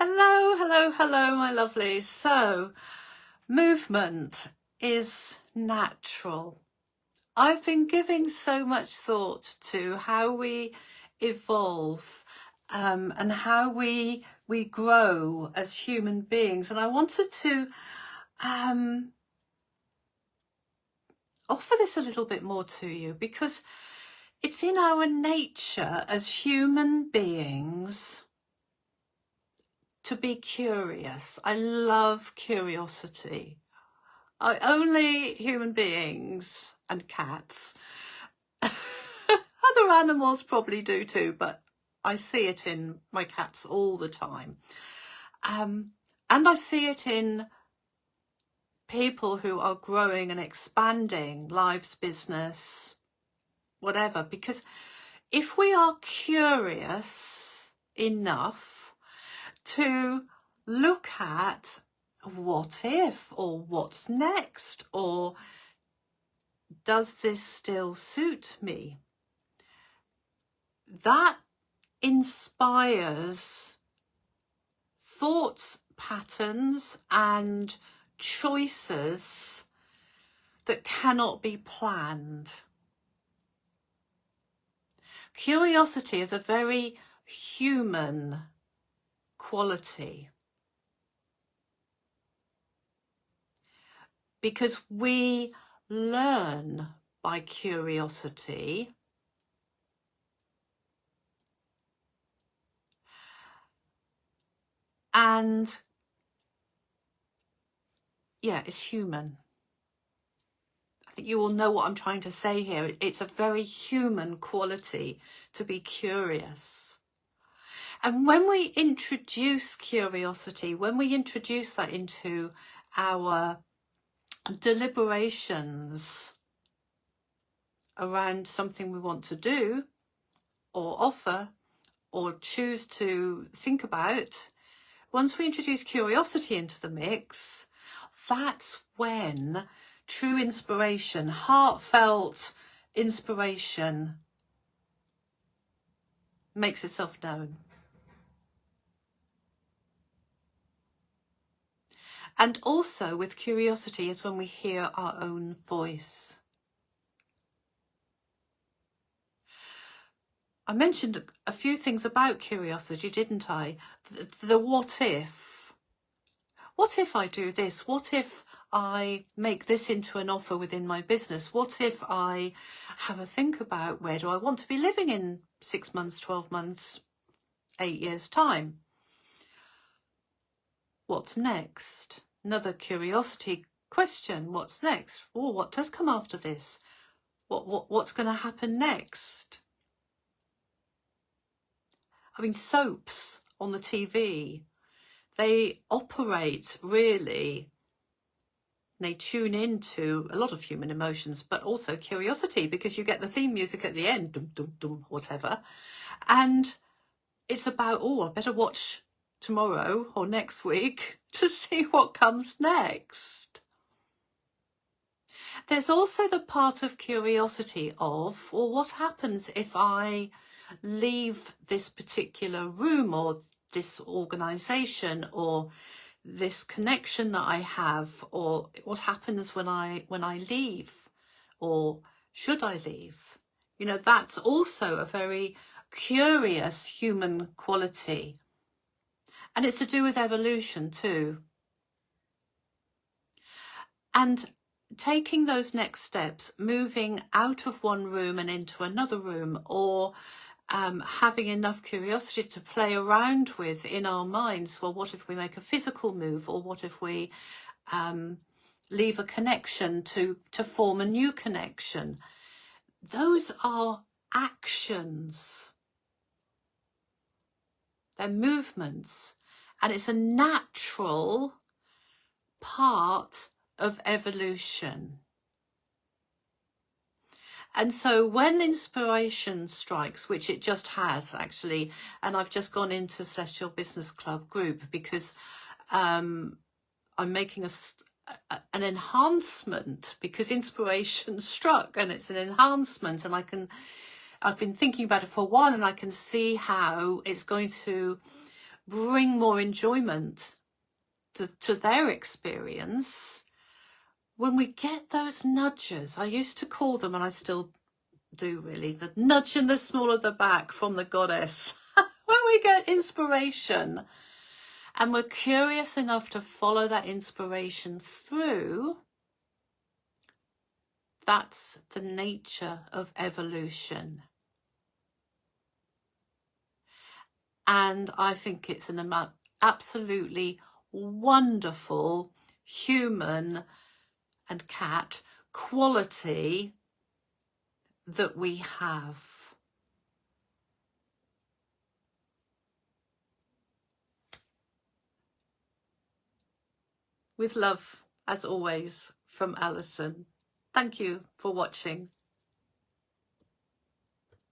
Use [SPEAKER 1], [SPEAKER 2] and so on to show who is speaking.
[SPEAKER 1] Hello, hello, hello, my lovelies. So, movement is natural. I've been giving so much thought to how we evolve and how we grow as human beings, and I wanted to offer this a little bit more to you because it's in our nature as human beings to be curious. I love curiosity. Only human beings and cats. Other animals probably do too, but I see it in my cats all the time. And I see it in people who are growing and expanding lives, business, whatever. Because if we are curious enough to look at what if, or what's next, or does this still suit me, that inspires thoughts, patterns and choices that cannot be planned. Curiosity is a very human quality because we learn by curiosity, and yeah, it's human. I think you all know what I'm trying to say here. It's a very human quality to be curious. And when we introduce curiosity, when we introduce that into our deliberations around something we want to do or offer or choose to think about, once we introduce curiosity into the mix, that's when true inspiration, heartfelt inspiration, makes itself known. And also with curiosity is when we hear our own voice. I mentioned a few things about curiosity, didn't I? The what if. What if I do this? What if I make this into an offer within my business? What if I have a think about where do I want to be living in 6 months, 12 months, 8 years' time? What's next? Another curiosity question. What's next? Oh, what does come after this? What's going to happen next? I mean, soaps on the TV, they operate really, they tune into a lot of human emotions, but also curiosity, because you get the theme music at the end, dum, dum, dum, whatever. And it's about, oh, I better watch tomorrow or next week to see what comes next. There's also the part of curiosity of, well, what happens if I leave this particular room or this organization or this connection that I have, or what happens when I leave, or should I leave? You know, that's also a very curious human quality. And it's to do with evolution too. And taking those next steps, moving out of one room and into another room, or having enough curiosity to play around with in our minds. Well, what if we make a physical move, or what if we leave a connection to form a new connection? Those are actions. They're movements, and it's a natural part of evolution. And so when inspiration strikes, which it just has actually, and I've just gone into Celestial Business Club group because I'm making an enhancement, because inspiration struck and it's an enhancement, and I've been thinking about it for a while, and I can see how it's going to bring more enjoyment to their experience, when we get those nudges, I used to call them, and I still do really, the nudge in the small of the back from the goddess, when we get inspiration and we're curious enough to follow that inspiration through, that's the nature of evolution. And I think it's an absolutely wonderful human and cat quality that we have. With love, as always, from Alison. Thank you for watching.